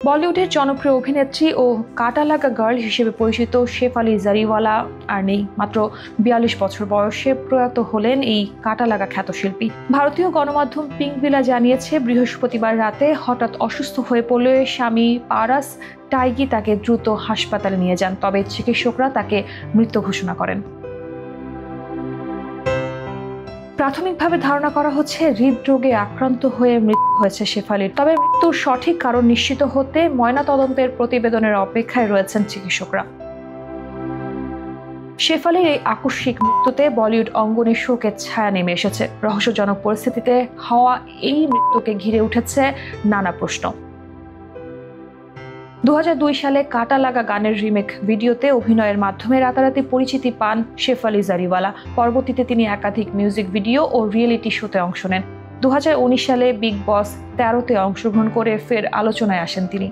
বলিউডের জনপ্রিয় অভিনেত্রী ও কাটা লাগা গার্ল হিসেবে পরিচিত শেফালি জারিওয়ালা আর নেই। মাত্র ৪২ বছর বয়সে প্রয়াত হলেন এই কাটা লাগা খ্যাত শিল্পী। ভারতীয় গণমাধ্যম পিঙ্কভিলা জানিয়েছে, বৃহস্পতিবার রাতে হঠাৎ অসুস্থ হয়ে পড়লে স্বামী পারাস টাইগি তাকে দ্রুত হাসপাতালে নিয়ে যান, তবে চিকিৎসকরা তাকে মৃত ঘোষণা করেন। প্রাথমিকভাবে ধারণা করা হচ্ছে হৃদরোগে আক্রান্ত হয়ে মৃত্যু হয়েছে শেফালির, তবে মৃত্যুর সঠিক কারণ নিশ্চিত হতে ময়নাতদন্তের প্রতিবেদনের অপেক্ষায় রয়েছেন চিকিৎসকরা। শেফালির এই আকস্মিক মৃত্যুতে বলিউড অঙ্গনে শোকের ছায়া নেমে এসেছে। রহস্যজনক পরিস্থিতিতে হওয়া এই মৃত্যুকে ঘিরে উঠেছে নানা প্রশ্ন। ২০০২ সালে কাটা লাগা গানের রিমেক ভিডিওতে অভিনয়ের মাধ্যমে রাতারাতি পরিচিতি পান শেফালি জারিওয়ালা। পরবর্তীতে তিনি একাধিক মিউজিক ভিডিও ও রিয়েলিটি শোতে অংশ নেন। ২০১৯ সালে বিগ বস ১৩-তে অংশগ্রহণ করে ফের আলোচনায় আসেন তিনি।